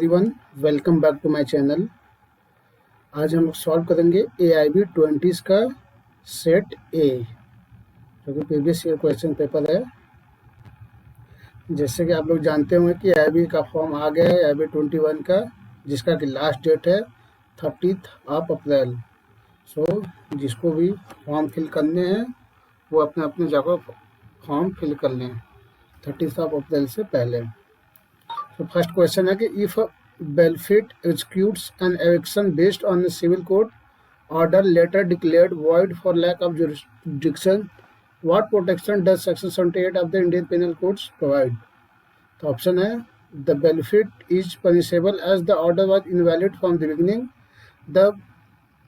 Everyone, welcome back to my channel. आज हम लोग सॉल्व करेंगे AIBE-20 का सेट ए, जो कि प्रीवियस ईयर क्वेश्चन पेपर है। जैसे कि आप लोग जानते होंगे कि AIBE का फॉर्म आ गया है AIBE-21 का, जिसका कि लास्ट डेट है 30 अप्रैल। सो जिसको भी फॉर्म फिल करने हैं वो अपने अपने जगह फॉर्म फिल कर लें 30 अप्रैल से पहले। तो फर्स्ट क्वेश्चन है कि if benefit executes an eviction based on the civil court order later declared void for lack of jurisdiction, what protection does section 78 of the Indian Penal Codes provide? तो option है the benefit is punishable as the order was invalid from the beginning. The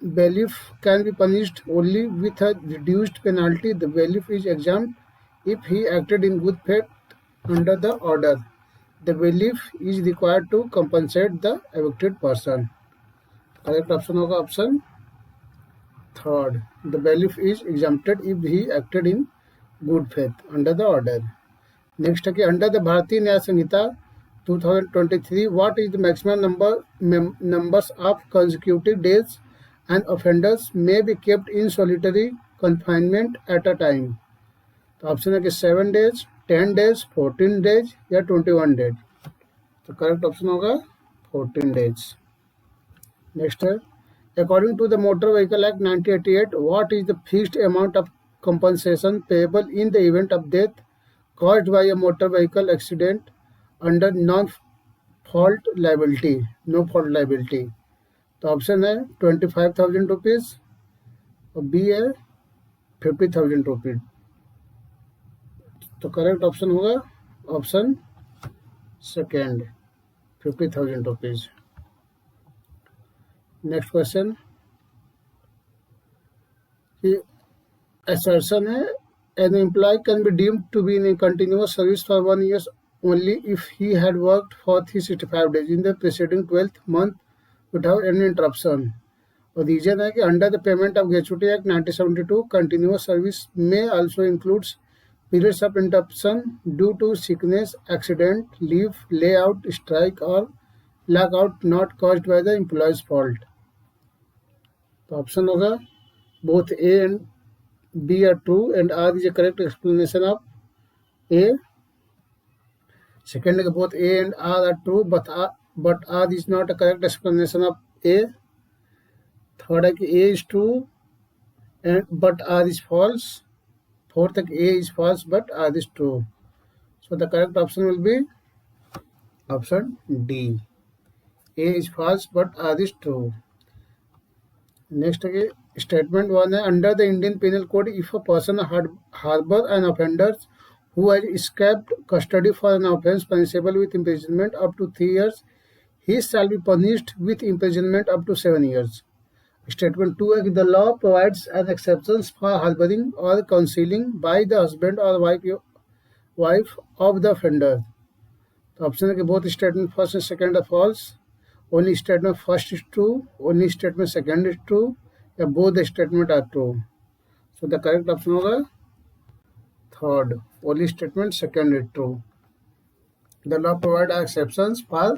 bailiff can be punished only with a reduced penalty. The bailiff is exempt if he acted in good faith under the order. The bailiff is required to compensate the evicted person. Correct option होगा option third. The bailiff is exempted if he acted in good faith under the order. Next है कि under the भारतीय न्याय संहिता 2023, what is the maximum numbers of consecutive days and offenders may be kept in solitary confinement at a time? तो option है कि 7 days, 10 days, 14 days या 21 days. तो correct option होगा 14 days. नेक्स्ट है according to the motor vehicle act 1988, what is the fixed amount of compensation payable in the event of death caused by a motor vehicle accident under no fault liability. तो option है 25,000 rupees और B है 50,000 rupees. तो correct option होगा option second 50,000 rupees. Next question कि assertion है an employee can be deemed to be in continuous service for 1 year only if he had worked for 365 days in the preceding 12th month without any interruption. और reason है कि under the payment of gratuity act 1972 continuous service में also includes periods of interruption due to sickness, accident, leave, layout, strike or lockout not caused by the employee's fault. तो option होगा both A and B are true and R is a correct explanation of A. Second है both A and R are true but R is not a correct explanation of A. Third है कि A is true and but R is false. Fourth, A is false but R is true. So the correct option will be option D. A is false but R is true. Next statement 1 है under the Indian Penal Code, if a person harbor an offender who has escaped custody for an offence punishable with imprisonment up to 3 years, he shall be punished with imprisonment up to 7 years. Statement 2 है कि the law provides an exceptions for harboring or concealing by the husband or wife of the offender. तो option है कि both statement first and second are false, only statement first is true, only statement second is true या both the statement are true. So the correct option होगा third, only statement second is true. The law provides exceptions for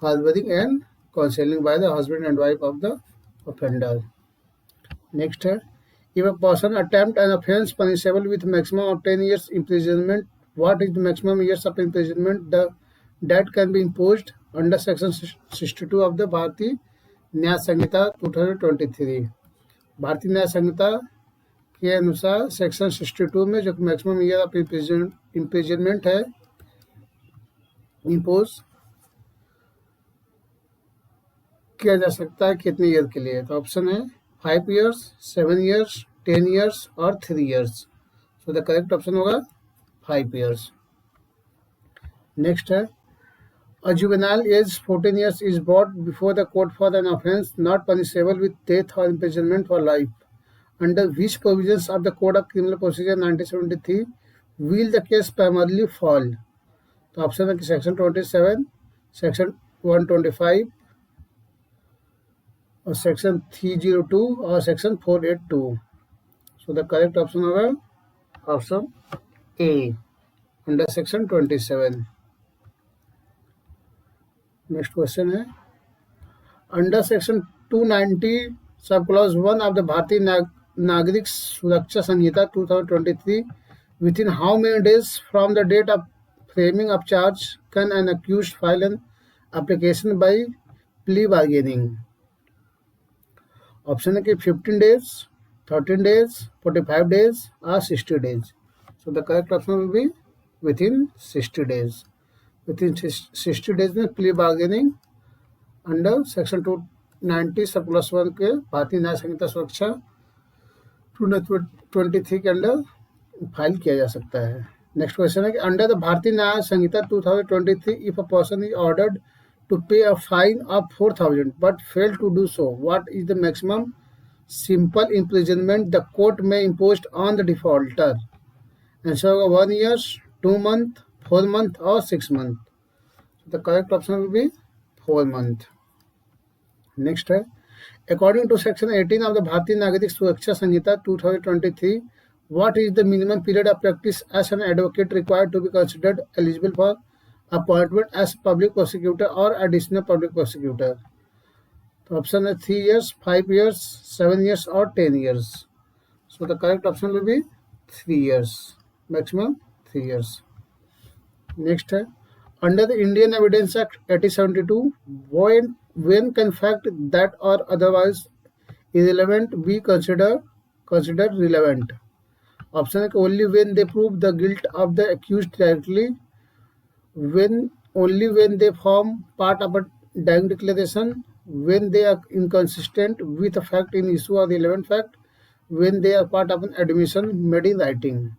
harboring and concealing by the husband and wife of the offender. Next है if a person attempt an offence punishable with maximum of 10 years imprisonment, what is the maximum years of imprisonment that can be imposed under section 62 of the भारतीय न्याय संहिता 2023. भारतीय न्याय संहिता के अनुसार section 62 में जो maximum year of imprisonment है impose किया जा सकता है कितने ईयर के लिए. तो ऑप्शन है 5 years, 7 years, 10 years और 3 years. So the correct option होगा 5 years. नेक्स्ट है a juvenile age 14 years is brought before the court for an offence not punishable with death or imprisonment for life. Under which provisions of the Code of Criminal Procedure 1973 will the case primarily fall? तो option है कि section 27, section 125 और section 302 और section 482. So the correct option होगा option A under section 27. Next question है, under section 290 sub clause 1 of the Bharatiya Nagarik Suraksha Sanhita 2023, within how many days from the date of framing of charge can an accused file an application by plea bargaining? Option है कि 15 days, 13 days, 45 days or 60 days. So the correct option will be within 60 days. Within 60 days में plea bargaining under section 290 सब plus 1 के भारतीय न्याय संहिता सुरक्षा 2023 के under file किया जा सकता है। नेक्स्ट क्वेश्चन है कि अंडर द भारतीय न्याय संहिता 2023 if a person is ordered to pay a fine of 4,000 but failed to do so, what is the maximum simple imprisonment the court may impose on the defaulter? Answer 1 year, 2 months, 4 months or 6 months. So the correct option will be 4 months. Next है, according to section 18 of the Bharatiya Nagarik Suraksha Sanhita 2023, what is the minimum period of practice as an advocate required to be considered eligible for appointment as public prosecutor or additional public prosecutor? तो option है 3 years, 5 years, 7 years और 10 years. So the correct option will be 3 years, maximum 3 years. Next है, under the Indian Evidence Act 1872, when can fact that or otherwise irrelevant be considered relevant? Option है कि only when they prove the guilt of the accused directly, only when they form part of a dying declaration, when they are inconsistent with a fact in issue or the relevant fact, when they are part of an admission made in writing.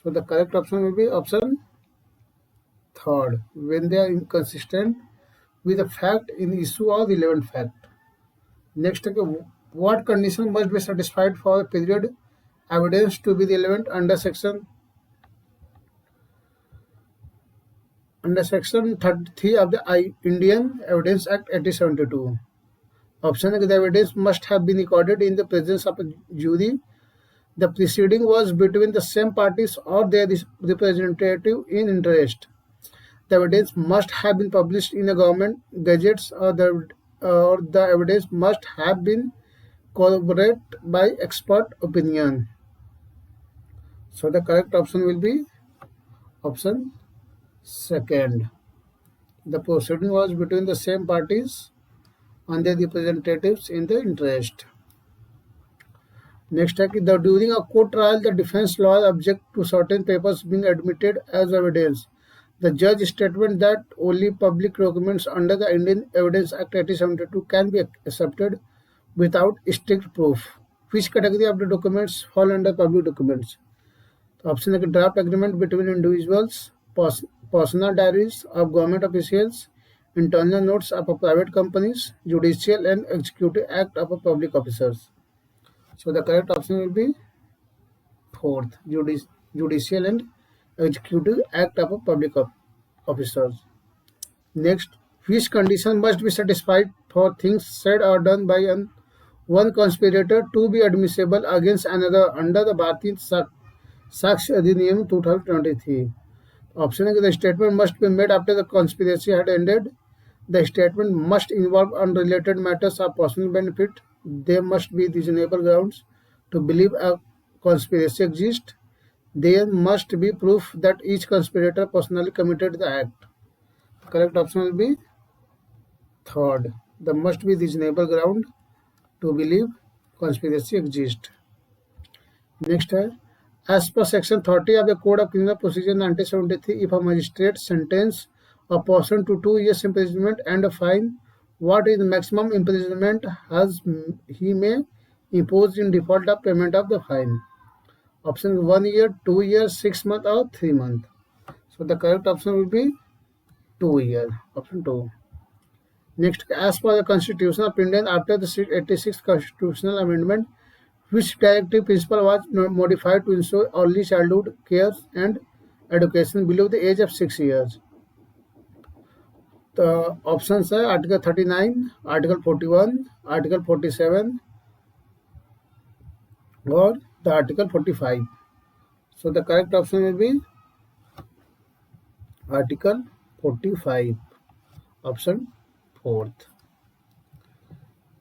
So the correct option will be option third, when they are inconsistent with a fact in issue or relevant fact. Next, what condition must be satisfied for a period evidence to be relevant under section 33 of the Indian Evidence Act 1872. Option A, the evidence must have been recorded in the presence of a jury. The proceeding was between the same parties or their representative in interest. The evidence must have been published in a government gazettes, or the evidence must have been corroborated by expert opinion. So the correct option will be option second. The proceeding was between the same parties and their representatives in the interest. Next है कि during a court trial the defense lawyer object to certain papers being admitted as evidence. The judge's statement that only public documents under the Indian Evidence Act 1872 can be accepted without strict proof. Which category of the documents fall under public documents? Option A, draft agreement between individuals, personal diaries of government officials, internal notes of private companies, judicial and executive act of public officers. So the correct option will be fourth, judicial and executive act of public officers. Next, which condition must be satisfied for things said or done by one conspirator to be admissible against another under the Bharatiya Sakshi Adhiniyam 2023? Option A, the statement must be made after the conspiracy had ended. The statement must involve unrelated matters of personal benefit. There must be reasonable grounds to believe a conspiracy exists. There must be proof that each conspirator personally committed the act. Correct option will be third. There must be reasonable ground to believe conspiracy exists. Next है, as per section 30 of the Code of Criminal Procedure 1973, if a magistrate sentence a person to 2 years imprisonment and a fine, what is the maximum imprisonment has he may impose in default of payment of the fine? Option 1 year, 2 years, 6 months or 3 months. So the correct option will be 2 years. Option 2. Next, as per the Constitution of India after the 86th Constitutional Amendment, which directive principle was modified to ensure early childhood care and education below the age of 6 years? The options are Article 39, Article 41, Article 47 or the Article 45. So the correct option will be Article 45. Option 4th.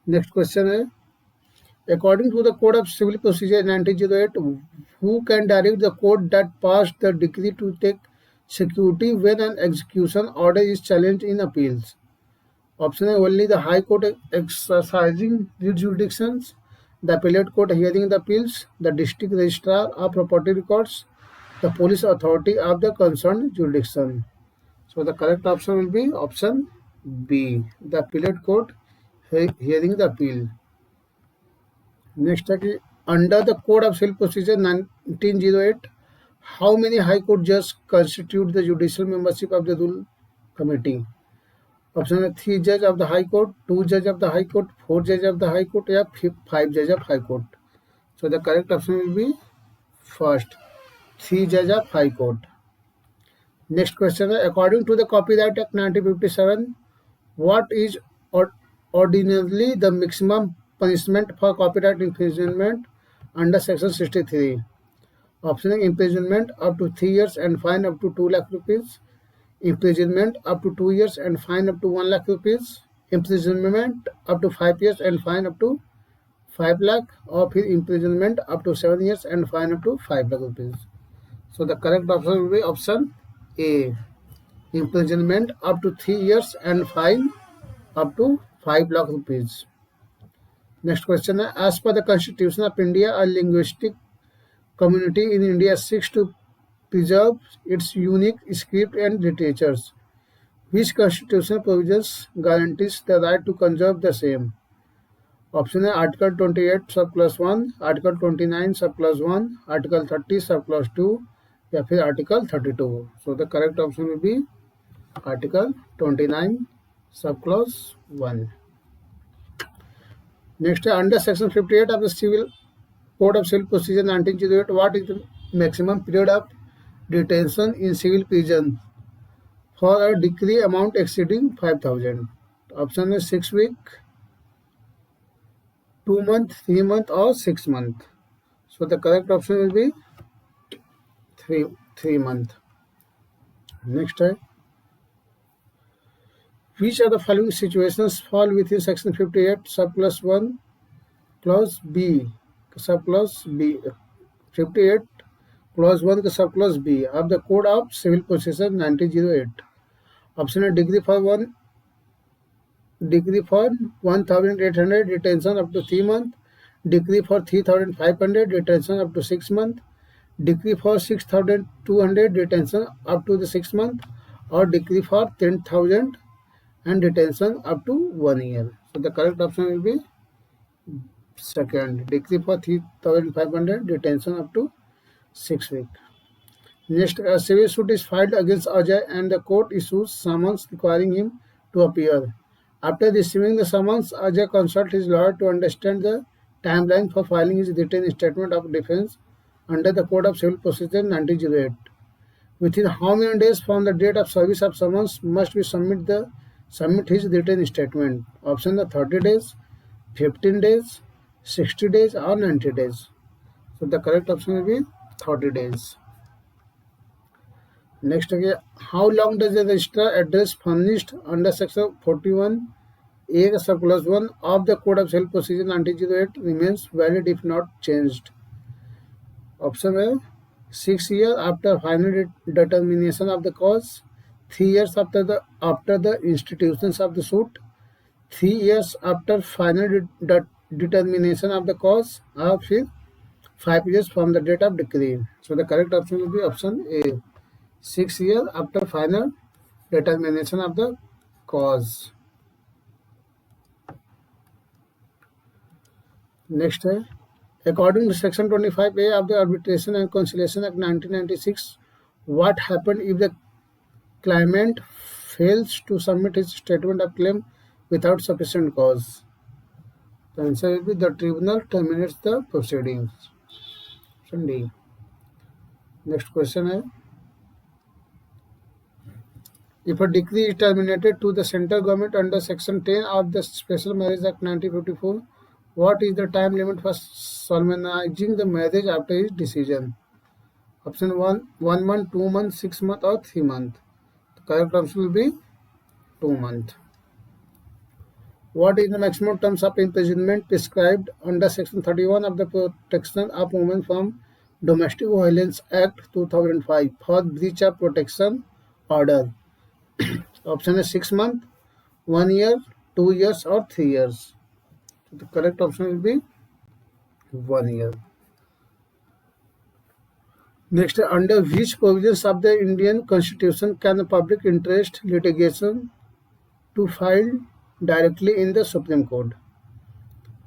Next question है, according to the Code of Civil Procedure 1908, who can direct the court that passed the decree to take security when an execution order is challenged in appeals? Option A, only the High Court exercising the jurisdictions, the appellate court hearing the appeals, the district registrar of property records, the police authority of the concerned jurisdiction. So the correct option will be option B, the appellate court hearing the appeal. Next है, under the Code of Civil Procedure 1908, how many High Court judges constitute the judicial membership of the rule committee? Option है 3 judge of the High Court, 2 judge of the High Court, 4 judge of the High Court या 5 judge of High Court. So the correct option will be first, 3 judge of High Court. Next question है, according to the Copyright Act 1957, what is ordinarily the maximum punishment for copyright infringement under section 63? Option A, imprisonment up to 3 years and fine up to 2 lakh rupees, imprisonment up to 2 years and fine up to 1 lakh rupees, imprisonment up to 5 years and fine up to 5 lakh, or फिर imprisonment up to 7 years and fine up to 5 lakh rupees. So the correct option will be option A, imprisonment up to 3 years and fine up to 5 lakh rupees. Next question है, as per the Constitution of India, a linguistic community in India seeks to preserve its unique script and literatures. Which constitutional provisions guarantees the right to conserve the same? Option A, Article 28 subclause 1, Article 29 subclause 1, Article 30 subclause 2 या फिर Article 32. So the correct option will be Article 29 subclause 1. Next, under section 58 of the Civil Code of Civil Procedure 1908, what is the maximum period of detention in civil prison for a decree amount exceeding 5,000? Option is 6 weeks, 2 months, 3 months, or 6 months. So the correct option will be 3 months. Next है, which of the following situations fall within section 58 subclause 1 clause B, subclause B, 58 clause 1 का subclause B of the Code of Civil Procedure 1908? Option A, degree for 1,800 detention up to 3 months, degree for 3,500 detention up to 6 months, degree for 6,200 detention up to the 6 months, or degree for 10,000 and detention up to 1 year. So the correct option will be second, degree for 3,500 detention up to 6 weeks. Next, a civil suit is filed against Ajay and the court issues summons requiring him to appear. After receiving the summons, Ajay consults his lawyer to understand the timeline for filing his written statement of defense under the Code of Civil Procedure 1908. Within how many days from the date of service of summons must we submit his written statement? Option A, 30 days, 15 days, 60 days, or 90 days. So the correct option will be 30 days. Next again, how long does the registrar address furnished under section 41A subclause 1 of the Code of Civil Procedure 1908 remains valid if not changed? Option A, 6 years after final determination of the cause, 3 years after the institutions of the suit, 3 years after final determination of the cause, or 5 years from the date of decree. So the correct option will be option A, 6 years after final determination of the cause. Next है, according to section 25A of the Arbitration and Conciliation Act 1996, what happened if the claimant fails to submit his statement of claim without sufficient cause? The answer will be the tribunal terminates the proceedings. Option D. Next question है, if a decree is terminated to the central government under section 10 of the Special Marriage Act 1954, what is the time limit for solemnizing the marriage after his decision? Option 1, 1 month, 2 months, 6 months, or 3 months. The correct option will be 2 months. What is the maximum terms of imprisonment prescribed under Section 31 of the Protection of Women from Domestic Violence Act 2005 for breach of protection order? Option is 6 months, 1 year, 2 years, or 3 years. So the correct option will be 1 year. Next, under which provisions of the Indian Constitution can the public interest litigation to file directly in the Supreme Court?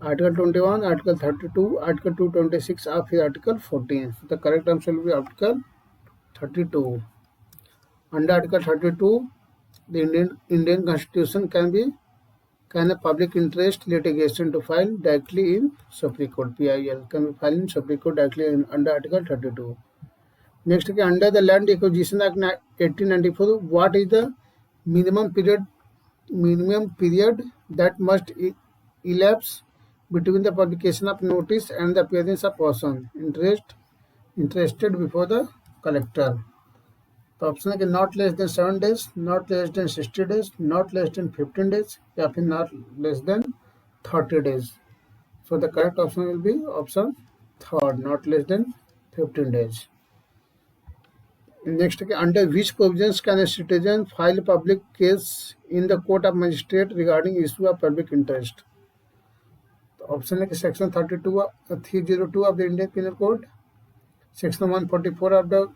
Article 21, Article 32, Article 226, or Article 14. So the correct answer will be Article 32. Under Article 32, the Indian Constitution can a public interest litigation to file directly in Supreme Court, PIL, can be filed in Supreme Court directly under Article 32. Next, under the Land Acquisition Act 1894, what is the minimum period that must elapse between the publication of notice and the appearance of person interested before the collector? तो option है कि not less than 7 days, not less than 60 days, not less than 15 days, या फिर not less than 30 days. So the correct option will be option third, not less than 15 days. Next, under which provisions can a citizen file public case in the court of magistrate regarding issue of public interest? Option है कि section 302 of the Indian Penal Code, section 144 of the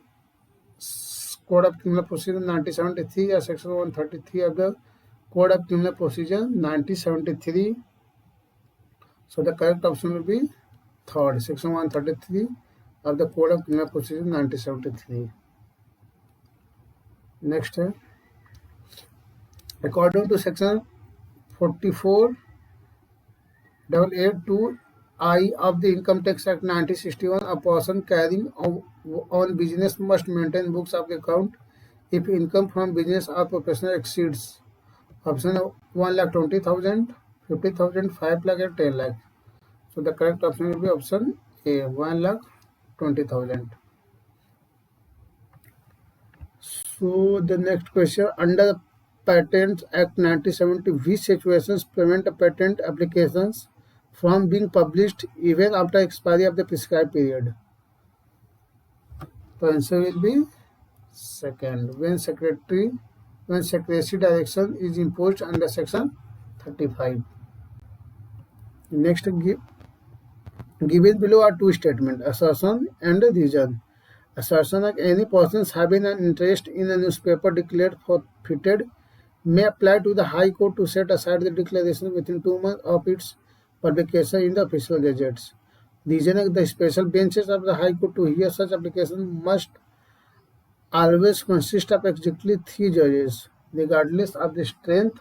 Code of Criminal Procedure 1973, या section 133 of the Code of Criminal Procedure 1973. So the correct option will be third, section 133 of the Code of Criminal Procedure 1973. Next, according to section 44(8)(2)(I) of the Income Tax Act 1961, a person carrying on business must maintain books of account if income from business or profession exceeds option 1,20,000, 50,000, 5 lakh, and 10 lakh. So the correct option will be option A, 1,20,000. So the next question, under the Patents Act 1970, which situations prevent patent applications from being published even after expiry of the prescribed period? The answer will be second, when secrecy direction is imposed under section 35. Next, given below are two statements, assertion and reason. Assertion that any persons having an interest in a newspaper declared forfeited may apply to the High Court to set aside the declaration within 2 months of its publication in the official gazettes. Reason that the special benches of the High Court to hear such application must always consist of exactly 3 judges, regardless of the strength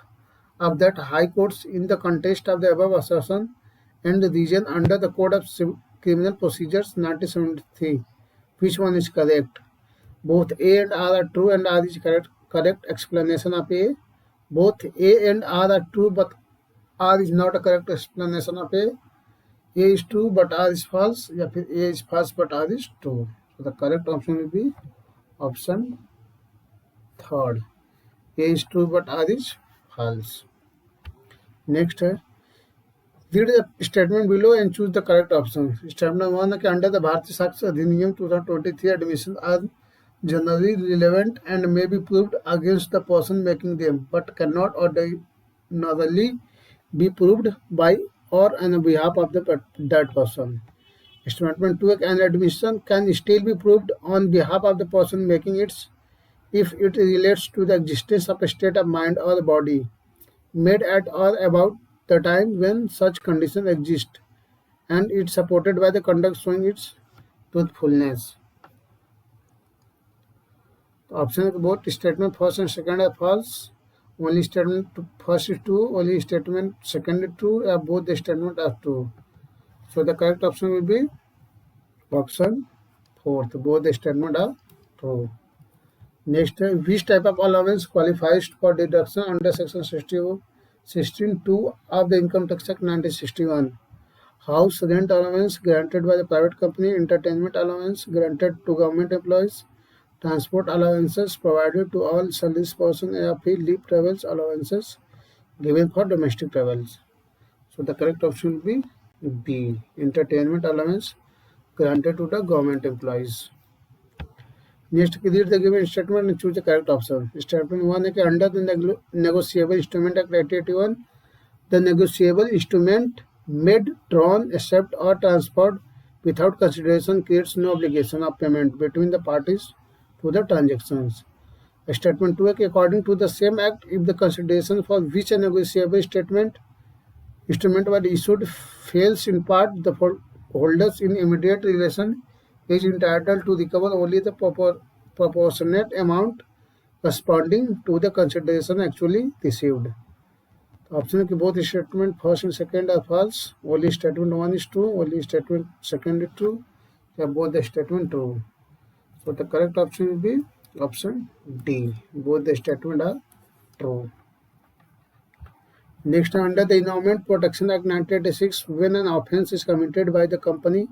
of that High Courts in the context of the above assertion and the reason under the Code of Criminal Procedures 1973. Which one is correct? Both A and R are true and R is correct explanation of A. Both A and R are true but R is not a correct explanation of A. A is true but R is false, या फिर A is false but R is true. So the correct option will be option third. A is true but R is false. Next, read the statement below and choose the correct option. Statement 1 है कि under the Bharatiya Sakshi Adhiniyam 2023 admissions are generally relevant and may be proved against the person making them, but cannot ordinarily be proved by or on behalf of that person. Statement 2 है कि an admission can still be proved on behalf of the person making it if it relates to the existence of a state of mind or body made at or about the time when such condition exist, and it's supported by the conduct showing its truthfulness. Option both statement first and second are false. Only statement first is true. Only statement second is true. Both the statement are true. So the correct option will be option fourth. Both the statement are true. Next, which type of allowance qualifies for deduction under section 16(2) of the Income Tax Act 1961? House rent allowance granted by the private company, entertainment allowance granted to government employees, transport allowances provided to all service persons, या फिर leave travels allowances given for domestic travels. So the correct option will be B. Entertainment allowance granted to the government employees. Next, read the given statement and choose the correct option. Statement 1 है कि under the Negotiable Instrument Act 1981, the negotiable instrument made, drawn, accepted or transferred without consideration creates no obligation of payment between the parties to the transactions. Statement 2 है कि according to the same act, if the consideration for which a negotiable instrument was issued fails in part, the holders in immediate relation is entitled to recover only the proportionate amount corresponding to the consideration actually received. Option कि both statement first and second are false. Only statement 1 is true. Only statement second is true. Yeah, both the statement true. So the correct option will be option D. Both the statement are true. Next, under the Environment Protection Act 1986, when an offence is committed by the company,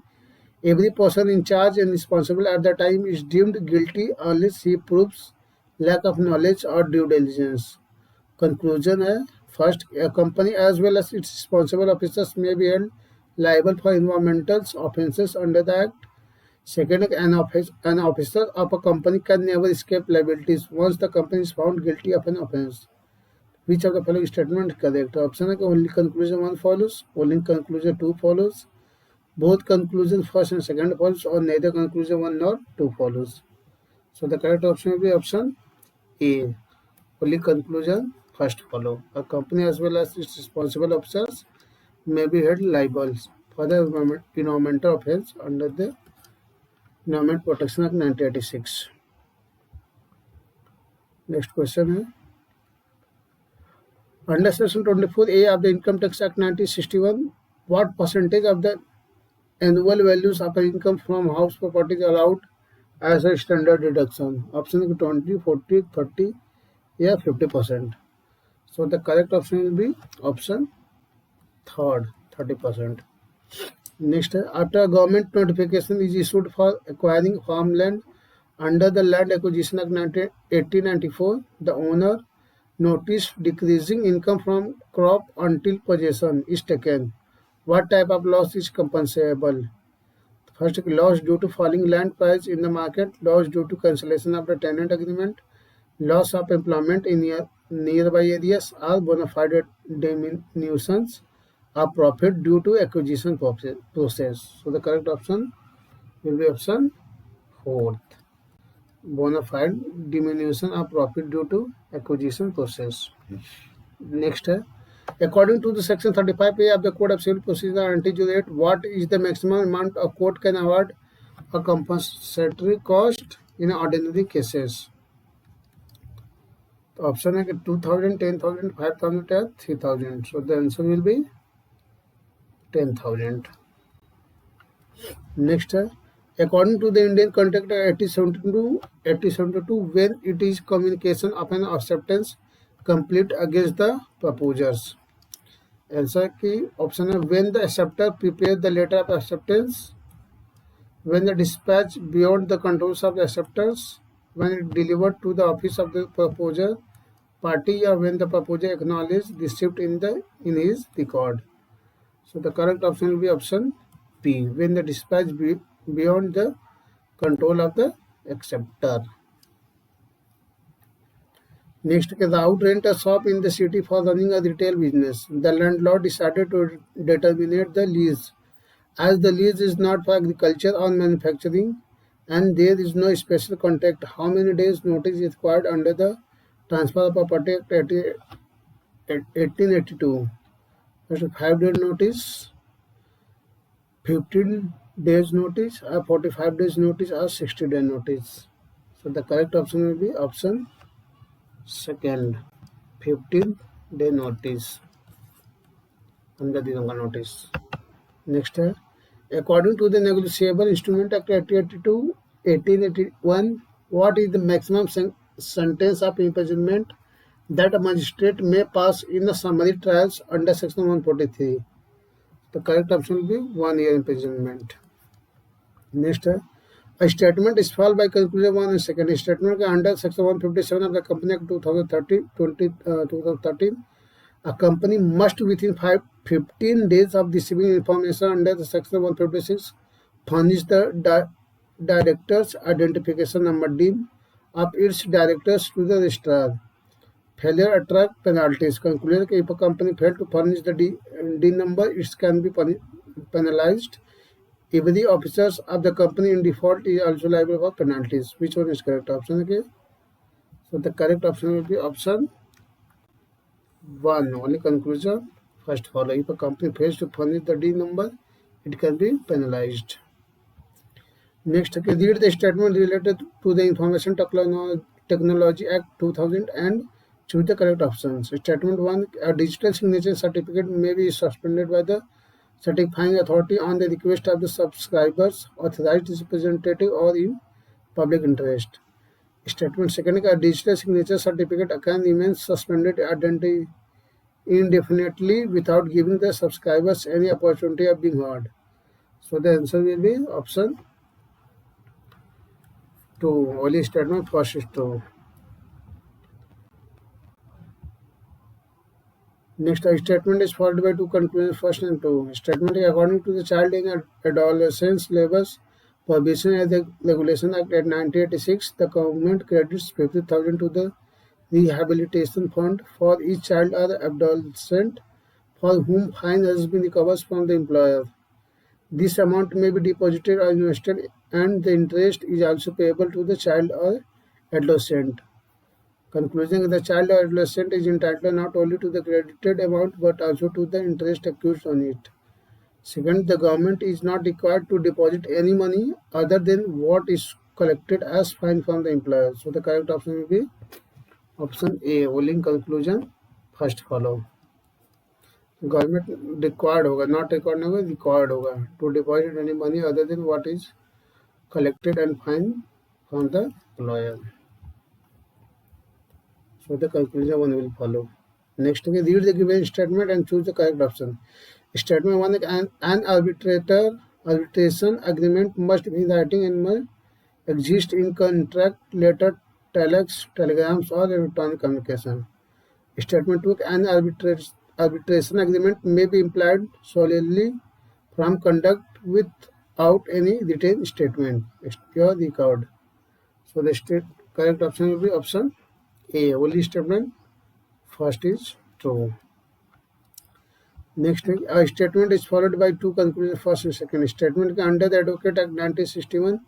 every person in charge and responsible at the time is deemed guilty unless he proves lack of knowledge or due diligence. Conclusion है, first, a company as well as its responsible officers may be held liable for environmental offences under the Act. Second, an officer of a company can never escape liabilities once the company is found guilty of an offence. Which of the following statement is correct? Option है कि only conclusion 1 follows, only conclusion 2 follows, both conclusion first and second follows, or neither conclusion 1 nor 2 follows. So the correct option will be option A. Only conclusion first follow. A company as well as its responsible officers may be held liable for the environmental offence under the Environment Protection Act 1986. Next question है, under section 24A of the Income Tax Act 1961, what percentage of the annual values of income from house property is allowed as a standard deduction? Option is 20, 40, 30 या 50%. So the correct option will be option third, 30%. Next, after a government notification is issued for acquiring farmland under the Land Acquisition Act 1894, the owner notice decreasing income from crop until possession is taken. What type of loss is compensable? First, loss due to falling land price in the market, loss due to cancellation of the tenant agreement, loss of employment in nearby areas, or bona fide diminutions of profit due to acquisition process. So the correct option will be option 4th. Bona fide diminution of profit due to acquisition process. Next, according to the section 35A of the Code of Civil Procedure Anti-Jurat, what is the maximum amount a court can award a compensatory cost in ordinary cases? Option है कि 2000, 10,000, 5,000 या 3,000. So the answer will be 10,000. Next, according to the Indian Contract Act 1872, when it is communication of an acceptance complete against the proposers. Answer की option है when the acceptor prepares the letter of acceptance, when the dispatch beyond the controls of the acceptors, when it delivered to the office of the proposer party, or when the proposer acknowledged receipt in his record. So the correct option will be option B, when the dispatch beyond the control of the acceptor. Next, the outrent a shop in the city for running a retail business. The landlord decided to determine the lease. As the lease is not for agriculture or manufacturing and there is no special contract, how many days notice is required under the Transfer of Property Act 1882? 5 days notice, 15 days notice, or 45 days notice, or 60 days notice. So the correct option will be option second, 15-day notice under the notice. Next, according to the Negotiable Instrument Act 1881, what is the maximum sentence of imprisonment that a magistrate may pass in the summary trials under section 143? The correct option will be 1 year imprisonment. Next, a statement is filed by conclusion 1 and second statement under section 157 of the Company Act 2013, A company must within 15 days of receiving information under the section 156 furnish the director's identification number DIN of its directors to the registrar. Failure attract penalties. Concluded if a company failed to furnish the DIN number, it can be penalized. If the officers of the company in default is also liable for penalties. Which one is correct option? Okay. So the correct option will be option 1. Only conclusion first follow. If a company fails to furnish the DIN number, it can be penalized. Next, okay, read the statement related to the Information Technology Act 2000 and choose the correct options. Statement 1. A digital signature certificate may be suspended by the certifying authority on the request of the subscriber's authorized representative or in public interest. Statement 2. A digital signature certificate can remain suspended indefinitely without giving the subscribers any opportunity of being heard. So the answer will be option 2. Only statement first is true. Next, a statement is followed by two conclusions, first and two. Statement according to the Child and Adolescent Labors Prohibition and the Regulation Act at 1986, the government credits 50,000 to the Rehabilitation Fund for each child or adolescent for whom fine has been recovered from the employer. This amount may be deposited or invested, and the interest is also payable to the child or adolescent. Concluding, the child or adolescent is entitled not only to the credited amount but also to the interest accrued on it. Second, the government is not required to deposit any money other than what is collected as fine from the employer. So the correct option will be option A. Only in conclusion first follow. Government required होगा, not required नहीं होगा, required होगा to deposit any money other than what is collected and fine from the employer. So the conclusion one will follow. Next, okay, read the given statement and choose the correct option. Statement 1, an arbitration agreement must be in writing and must exist in contract, letter, telex, telegrams or electronic communication. Statement 2, an arbitration agreement may be implied solely from conduct without any written statement. Your record. So the correct option will be option A. Only statement first is true. Next, a statement is followed by two conclusions, first and second. Statement under the Advocate Act 1961,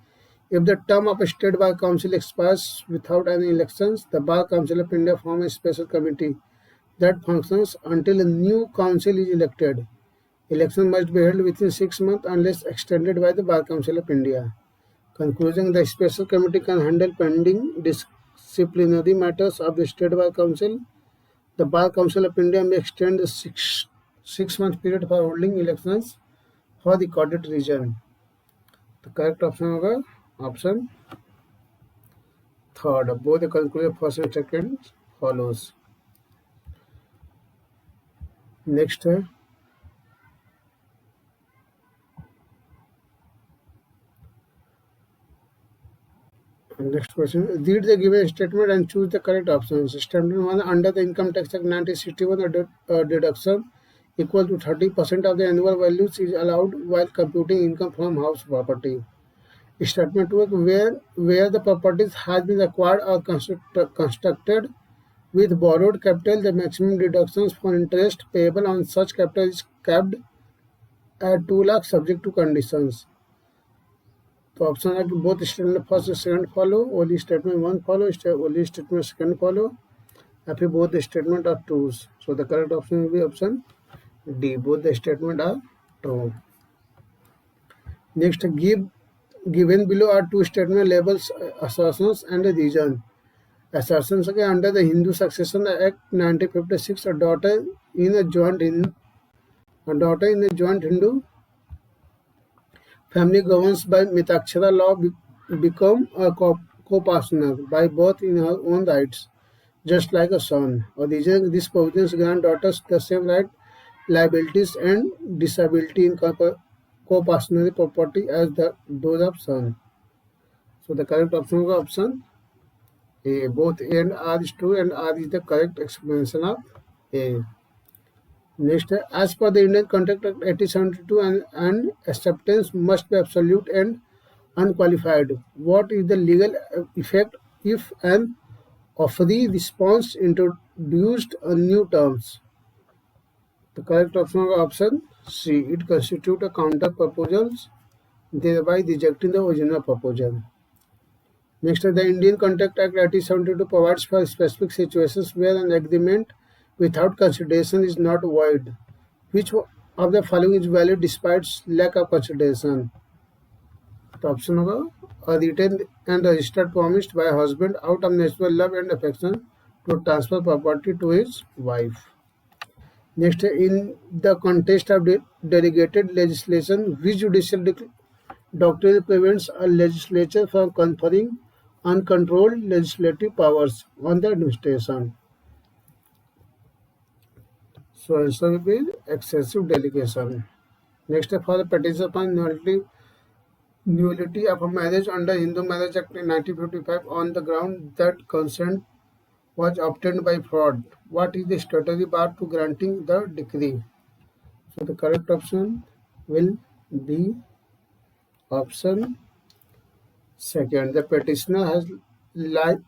if the term of a state bar council expires without any elections, the Bar Council of India forms a special committee that functions until a new council is elected. Election must be held within 6 months unless extended by the Bar Council of India. Conclusion, the special committee can handle pending disciplinary matters of the State Bar Council. The Bar Council of India may extend the six-month period for holding elections for the recorded region. The correct option होगा option third. Both the conclusion first and second follows. Next है next question. Read the given statement and choose the correct options. Statement 1, under the Income Tax Act 1961, a deduction equal to 30% of the annual values is allowed while computing income from house property. Statement 2, where the properties has been acquired or constructed with borrowed capital, the maximum deductions for interest payable on such capital is capped at 2 lakh subject to conditions. तो option है कि both statement first और second follow, only statement one follow, only statement second follow, या फिर both statement are true. So the correct option will be option D, both the statement are true. Next, given below are two statement labels assertions and a reason. Assertions के under the Hindu Succession Act 1956, a daughter in a joint Hindu family governed by Mitakshara law become a co-partner by both in her own rights, just like a son. Or these provisions grant daughters the same right, liabilities, and disability in co-partner property as those of son. So the correct option is option A. Both A and R is true, and R is the correct explanation of A. Next, as per the Indian Contract Act 1872, an acceptance must be absolute and unqualified. What is the legal effect if an offeree response introduced a new terms? The correct option is option C. It constitutes a counter proposal, thereby rejecting the original proposal. Next, the Indian Contract Act 1872 provides for specific situations where an agreement without consideration is not void. Which of the following is valid despite lack of consideration? The option होगा a written and registered promise by a husband out of natural love and affection to transfer property to his wife. Next, in the context of delegated legislation, which judicial doctrine prevents a legislature from conferring uncontrolled legislative powers on the administration? So answer will be excessive delegation. Next, for the petition upon nullity of a marriage under Hindu Marriage Act 1955 on the ground that consent was obtained by fraud. What is the statutory bar to granting the decree? So the correct option will be option second. The petitioner has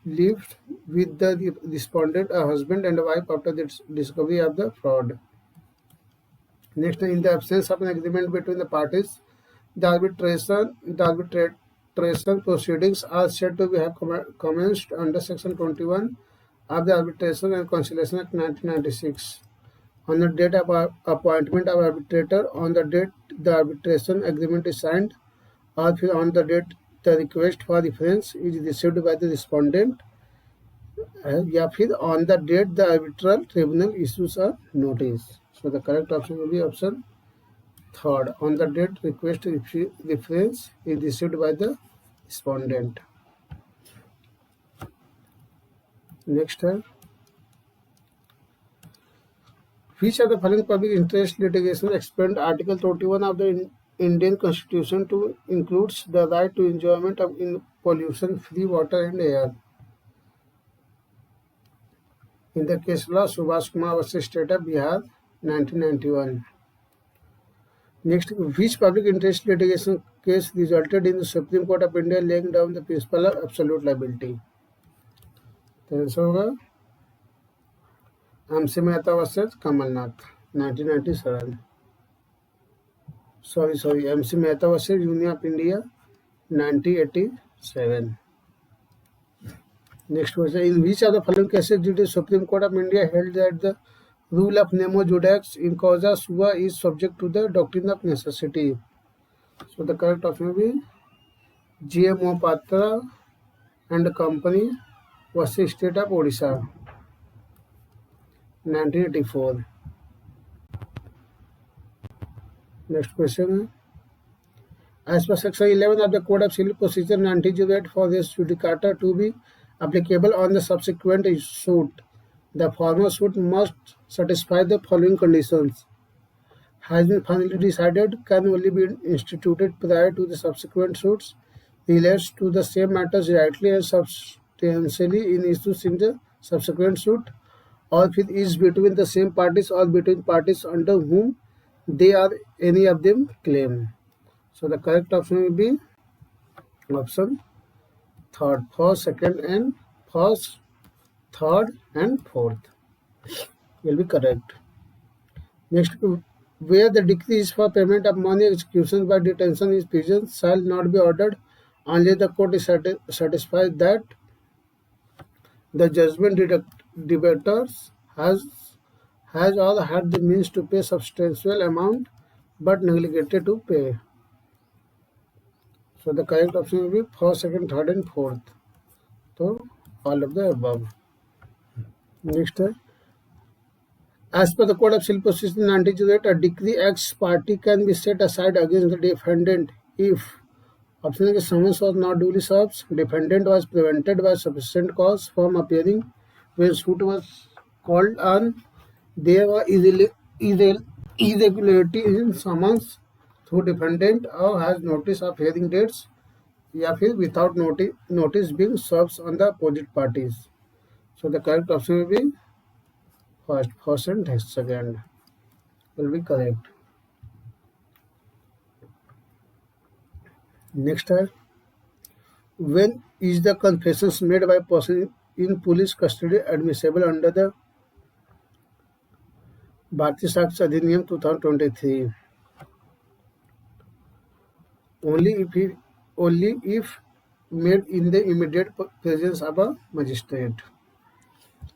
lived with the respondent, a husband and a wife, after the discovery of the fraud. Next, in the absence of an agreement between the parties, the arbitration proceedings are said to have commenced under Section 21 of the Arbitration and Conciliation Act 1996. On the date of appointment of arbitrator, on the date the arbitration agreement is signed, or on the date the request for reference is received by the respondent, या फिर on the date the arbitral tribunal issues a notice. So the correct option will be option third, on the date request reference is received by the respondent. Next, which of the following public interest litigation expand Article 21 of the Indian Constitution to includes the right to enjoyment of pollution-free water and air? In the case law, Subhash Kumar versus State of Bihar, 1991. Next, which public interest litigation case resulted in the Supreme Court of India laying down the principle of absolute liability? तो answer होगा MC Mehta versus Kamalnath, 1997. Sorry, MC Mehta versus Union of India, 1987. Next question, in which of the following cases did the Supreme Court of India held that the rule of nemo judex in causa sua is subject to the doctrine of necessity? So the correct option will be GMO Patra and Company versus State of Odisha, 1984. Next question. As per Section 11 of the Code of Civil Procedure 1908, for res judicata to be applicable on the subsequent suit, the former suit must satisfy the following conditions: has been finally decided, can only be instituted prior to the subsequent suits, relates to the same matters directly and substantially in issues in the subsequent suit, or if it is between the same parties or between parties under whom they are any of them claim. So the correct option will be option third. First, third, and fourth will be correct. Next, where the decree is for payment of money, execution by detention is prison shall not be ordered unless the court is satisfied that the judgment debtors has or had the means to pay substantial amount but neglected to pay. So the correct option will be first, second, third, and fourth. So all of the above. Next, as per the Code of Civil Procedure 1908, a decree ex parte can be set aside against the defendant if option A, summons was not duly served, defendant was prevented by sufficient cause from appearing when suit was called on, there were irregularity in summons through defendant or has notice of hearing dates, या फिर without notice being served on the opposite parties. So the correct option will be first and second. will be correct. Next है, when is the confessions made by person in police custody admissible under the भारतीय साक्ष्य अधिनियम 2023? Only if made in the immediate presence of a magistrate.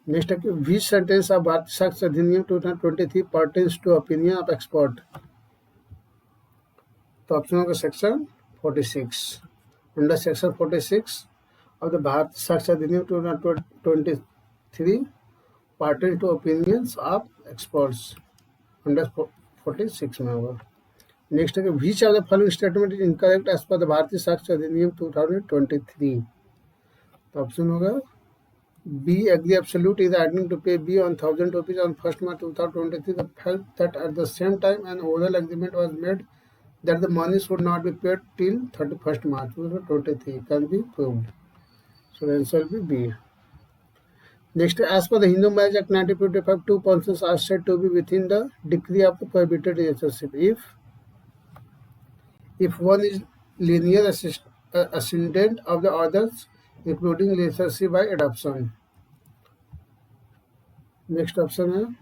Next है, which sentence of भारतीय साक्ष्य अधिनियम 2023 pertains to opinion of expert? तो option होगा section 46. Under section 46 of the भारतीय साक्ष्य अधिनियम 2023 pertains to opinions of experts. Under 46 में होगा. नेक्स्ट है, which of the following statement is incorrect as per the भारतीय साक्ष्य अधिनियम 2023? तो ऑप्शन होगा B. Agree absolute is agreeing to pay B on 1,000 rupees on 1st March 2023. The fact that at the same time an oral agreement was made that the money should not be paid till 31st March 2023 can be proved. So the answer will be B. Next, as per the Hindu Marriage Act 1955, two persons are said to be within the degree of the prohibited relationship if one is linear ascendant of the others, including relationship by adoption. Next option है,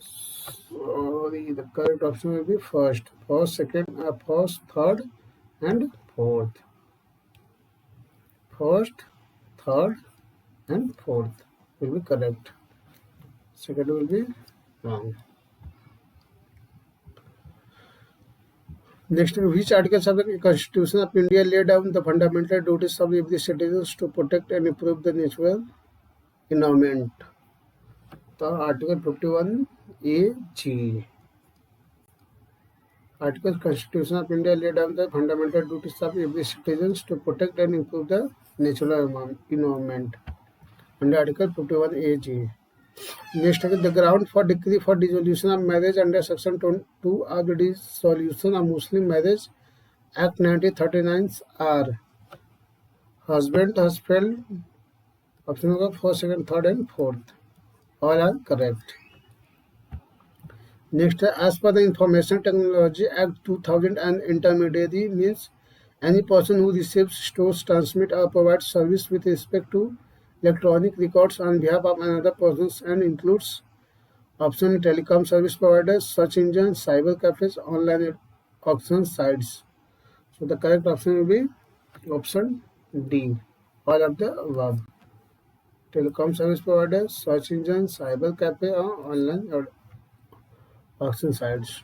sorry, the correct option will be first, second, first, third, and fourth. First, third, and fourth will be correct. Second will be wrong. Next, which articles of the Constitution of India lay down the fundamental duties of every citizens to protect and improve the natural environment? तो article 51A(G). Articles Constitution of India lay down the fundamental duties of every citizens to protect and improve the natural environment. Under Article 51A(G). Next, the ground for decree for dissolution of marriage under Section 2 of the Dissolution of Muslim Marriage Act 1939 are husband, husband. Option होगा first, second, third, and fourth. All are correct. Next, as per the Information Technology Act 2000, an intermediary means any person who receives, stores, transmits, or provides service with respect to electronic records on behalf of another person and includes option telecom service providers, search engines, cyber cafes, online auction sites. So the correct option will be option D, all of the above. Telecom service providers, search engines, cyber cafe, or online auction sites.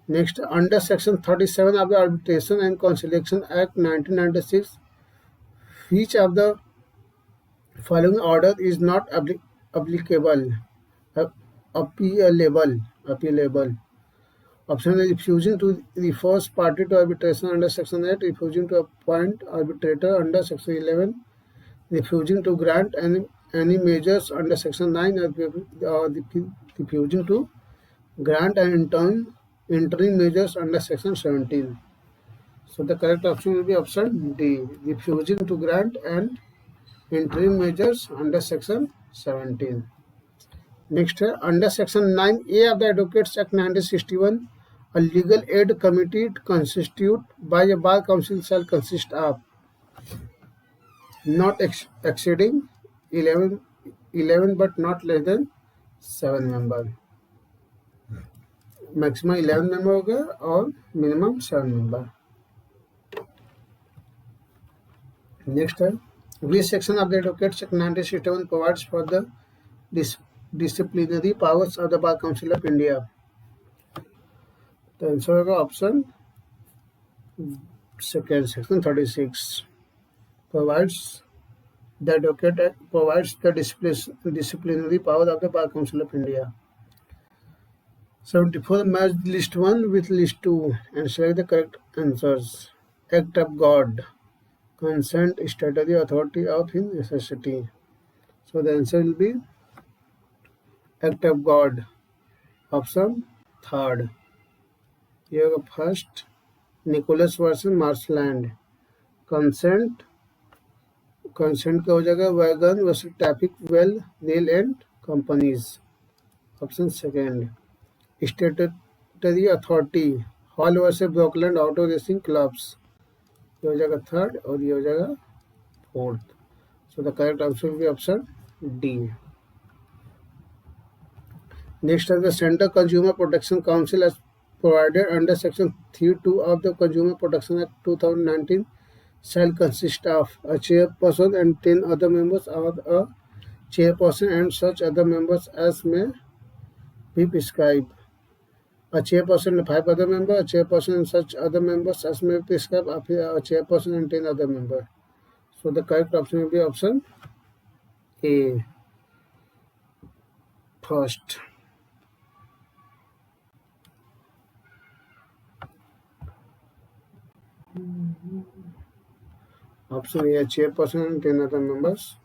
Next, under Section 37 of the Arbitration and Conciliation Act 1996, which of the following order is not applicable? Appealable. Option is refusing to the first party to arbitration under Section 8, refusing to appoint arbitrator under Section 11, refusing to grant any measures under Section 9, or refusing to grant and interim measures under Section 17. So the correct option will be option D, refusing to grant and interim measures under Section 17. Next, under Section 9A of the Advocates Act 1961, a legal aid committee constituted by a bar council shall consist of not exceeding 11 but not less than 7 members. Maximum 11 member होगा और minimum 7 member. Next है, which section of the Advocates Act 1961 provides for the disciplinary powers of the Bar Council of India? The answer होगा option second, Section 36 provides the Advocate Act provides the disciplinary power of the Bar Council of India. 74. Match list 1 with list 2 and select the correct answers. Act of God, consent, statutory authority of his necessity. So the answer will be Act of God, option third. Here first, Nicholas versus Marshland. Consent का हो जाएगा wagon versus traffic well rail and companies. Option second. Statutory authority Hall versus Brookland auto racing clubs, ये हो जाएगा third और ये हो जाएगा fourth. So the correct answer will be option D. Next है the central consumer protection council as provided under Section 3(2) of the Consumer Protection Act 2019 shall consist of a chairperson and 10 other members, or a chairperson and such other members as may be prescribed. A chairperson and 5 other members, a chairperson and such other members as may be prescribed, a chairperson and 10 other members. So the correct option will be option A, first. Option A, chairperson and 10 other members,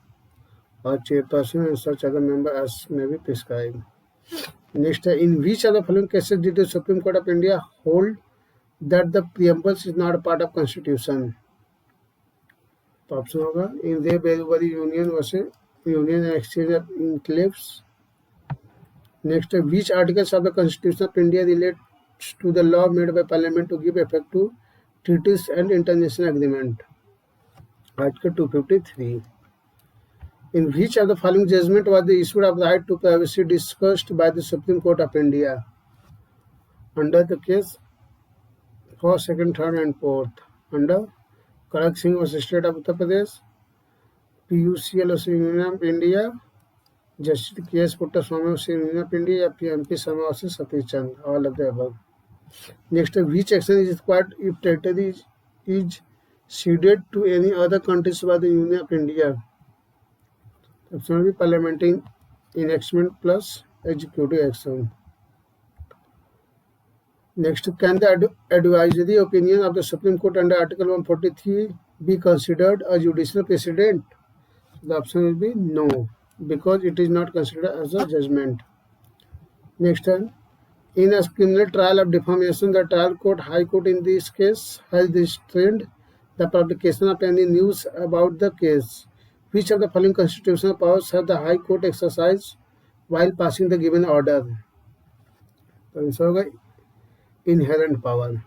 or chairperson and such other member as may be prescribed. Next, in which of the following cases did the Supreme Court of India hold that the preamble is not a part of Constitution? तो option होगा in re Berubari union versus union and exchange of enclaves. Next, which articles of the Constitution of India relates to the law made by Parliament to give effect to treaties and international agreement? Article 253. In which of the following judgment was the issue of right to privacy discussed by the Supreme Court of India under the case first, second, third, and fourth? Under Karak Singh versus State of Uttar Pradesh, PUCL versus Union of India, Justice K.S. Puttaswamy versus Union of India, या PMP Sharma versus Satish Chand, all of the above. Next, which action is required if territory is ceded to any other countries by the Union of India? Option will be parliamentary enactment plus executive action. Next, can the advisory opinion of the Supreme Court under Article 143 be considered a judicial precedent? The option will be no, because it is not considered as a judgment. Next one, in a criminal trial of defamation, the trial court, High Court in this case, has restrained the publication of any news about the case. Which of the following constitutional powers has the High Court exercised while passing the given order? तो answer होगा inherent power.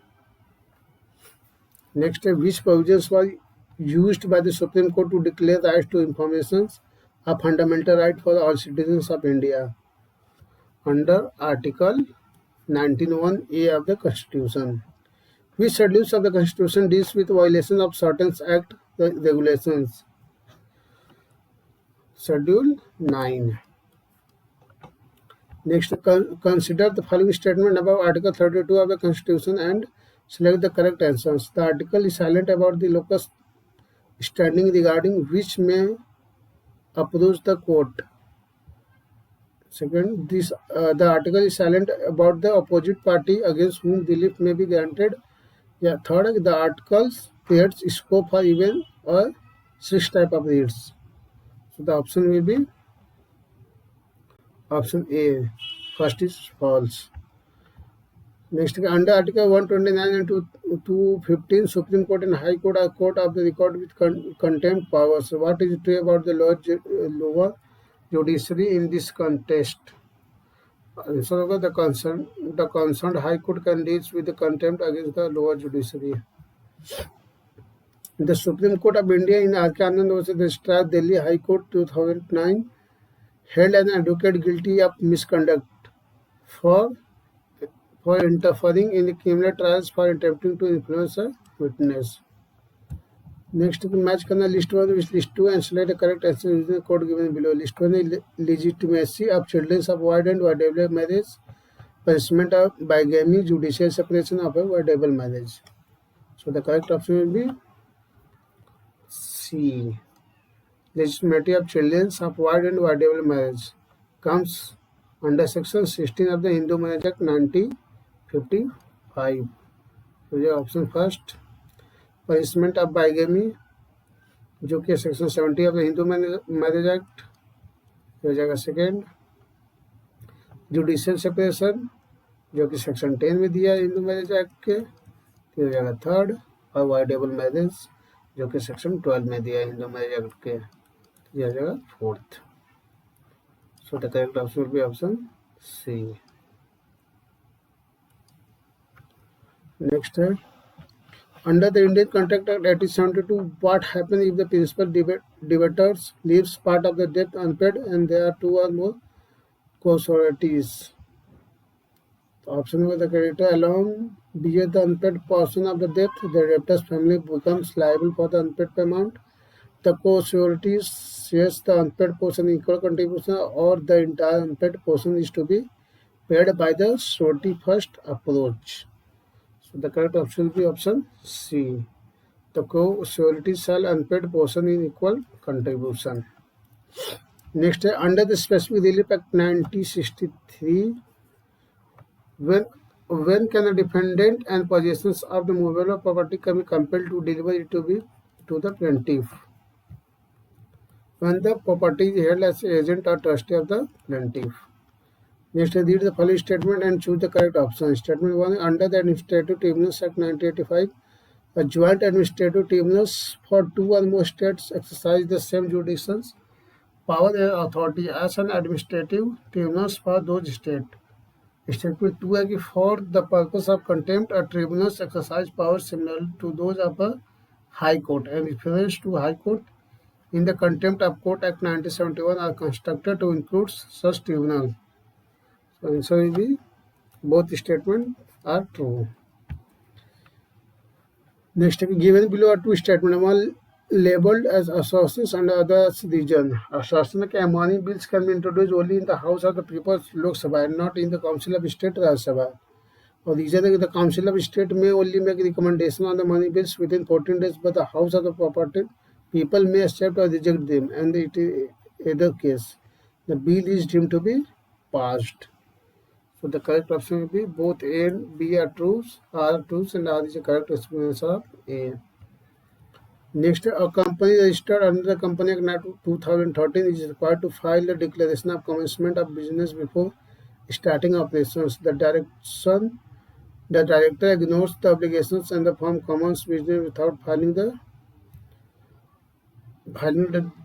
Next, which provisions were used by the Supreme Court to declare rights to information a fundamental right for all citizens of India? Under Article 19(1)(a) of the Constitution. Which schedules of the Constitution deals with violation of certain act regulations? Schedule 9. Next, consider the following statement above Article 32 of the Constitution and select the correct answers. The article is silent about the locus standing regarding which may approach the court. Second, the article is silent about the opposite party against whom relief may be granted. Yeah, third, the article creates scope for even or 6 type of writs. So the option will be option A. First is false. Next, under Article 129 and 215, Supreme Court and High Court are court of the record with contempt powers. What is true about the lower judiciary in this contest? Answer होगा the concerned High Court can deal with the contempt against the lower judiciary. The Supreme Court of India in R.K. Anand versus the Strasbourg Delhi High Court 2009 held an advocate guilty of misconduct for interfering in the criminal trials for attempting to influence a witness. Next, match करना list 1 with list 2 and select the correct answer using the code given below. List 1 is legitimacy of children of void and voidable marriage, punishment of bigamy, judicial separation of a voidable marriage. So the correct option will be C. Legitimacy of children of void and voidable marriage comes under section 16 of the Hindu Marriage Act 1955. So ये option first. Punishment of bigamy जो कि section 70 of the Hindu marriage act, हो जाएगा second. Judicial separation जो कि section 10 में दिया है हिंदू मैरिज एक्ट के, हो जाएगा थर्ड. और वाइडेबल मैरिज जो कि सेक्शन 12 में दिया है हिंदू मैरिज एक्ट के, यह हो जाएगा fourth. So the correct option will be option C. Next है, under the Indian Contract Act 1872, what happens if the principal debaters leaves part of the debt unpaid and there are two or more co-sureties? Option with the creditor alone bears the unpaid portion of the debt, the debtor's family becomes liable for the unpaid amount. The co-sureties shares the unpaid portion in equal contribution, or the entire unpaid portion is to be paid by the surety first approach. So the correct option will be option C. The co-surety shall unpaid portion in equal contribution. Next, under the Specific Relief Act 1963, when can the defendant and possessions of the movable property can be compelled to deliver it to the plaintiff? When the property is held as agent or trustee of the plaintiff. Next, read the following statement and choose the correct option. Statement 1. Under the Administrative Tribunals Act 1985, a joint administrative tribunals for two or more states exercise the same jurisdictions, power and authority as an administrative tribunals for those states. Statement 2 है कि for the purpose of contempt, a tribunals exercise powers similar to those of a high court, and reference to high court in the Contempt of Court Act 1971 are constructed to include such tribunal. So answer will be both statements are true. Next, given below are two statements, one labeled as assertions and other as reason. Assertion that money bills can be introduced only in the House of the People's Lok Sabha and not in the Council of State Rajya Sabha. Or reason that the Council of State may only make recommendation on the money bills within 14 days, but the House of the people may accept or reject them, and it is either case the bill is deemed to be passed. So the correct option will be both A and B are true, and R is the correct explanation of A. Next, a company registered under the Company Act 2013 is required to file a declaration of commencement of business before starting operations. The director ignores the obligations and the firm commences business without filing the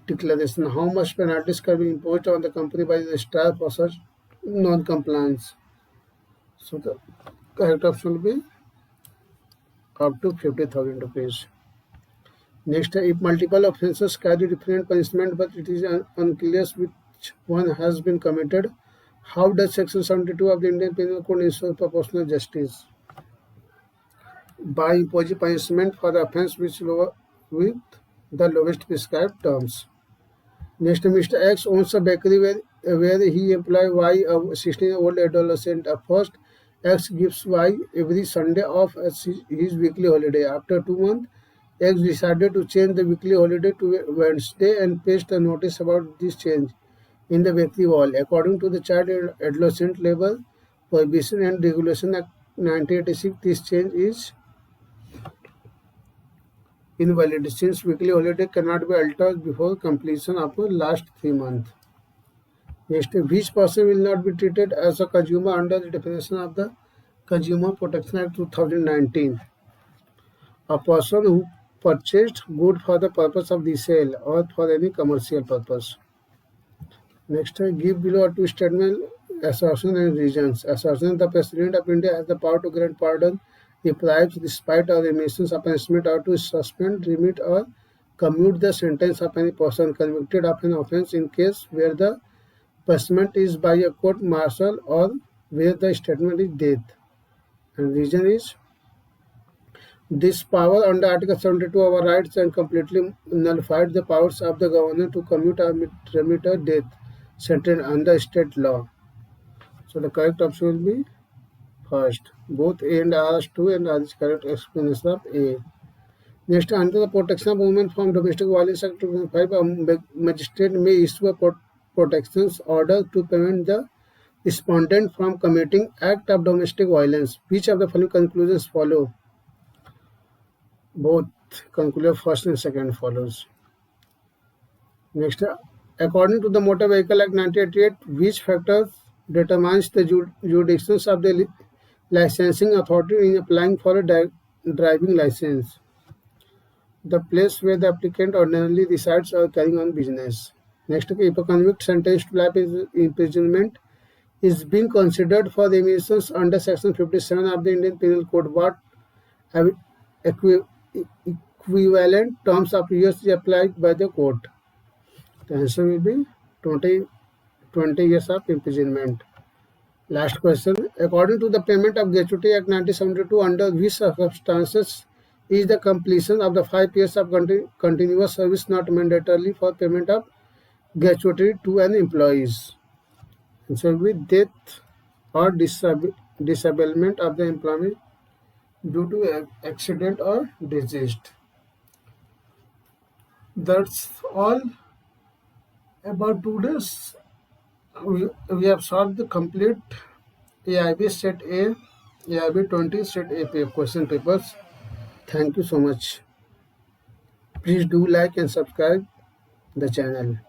declaration. How much penalties can be imposed on the company by the registrar for such non-compliance? So the correct option will be up to 50,000 rupees. Next, if multiple offences carry different punishment but it is unclear which one has been committed, how does Section 72 of the Indian Penal Code ensure proportional justice? By imposing punishment for the offence with the lowest prescribed terms. Next, Mr. X owns a bakery where he employs Y, a 16-year-old adolescent. At first, X gives Y every Sunday off as his weekly holiday. After 2 months, X decided to change the weekly holiday to Wednesday and pasted a notice about this change in the bakery wall. According to the Child Adolescent Labor Prohibition and Regulation Act 1986, this change is invalid since weekly holiday cannot be altered before completion of the last 3 months. Next, which person will not be treated as a consumer under the definition of the Consumer Protection Act 2019? A person who purchased good for the purpose of the sale or for any commercial purpose. Next, give below two statements, assertion and reasons. Assertion: the President of India has the power to grant pardon if bribes, despite or remissions of punishment, or to suspend, remit, or commute the sentence of any person convicted of an offence in case where the punishment is by a court martial or where the statement is death. And reason is, this power under Article 72 overrides and completely nullifies the powers of the governor to commute or remit a death sentence under state law. So the correct option will be first. Both A and R are true, and R is correct explanation of A. Next, under the Protection of Women from Domestic Violence Act 2005, a magistrate may issue a protection order to prevent the respondent from committing act of domestic violence. Which of the following conclusions follow? Both conclusion first and second follows. Next, according to the Motor Vehicle Act 1988, which factors determines the jurisdictions of the licensing authority in applying for a driving license? The place where the applicant ordinarily resides or carrying on business. Next, if a convict sentenced to life imprisonment is being considered for the emissions under Section 57 of the Indian Penal Code. What equi- equivalent terms of years is applied by the court? The answer will be 20 years of imprisonment. Last question. According to the Payment of Gratuity Act 1972, under which circumstances is the completion of the 5 years of continuous service not mandatorily for payment of gratuity to an employee? Answer will be death or disablement of the employee due to accident or disease. That's all about today's. We have solved the complete AIB Set A, AIB-20 Set A question papers. Thank you so much. Please do like and subscribe the channel.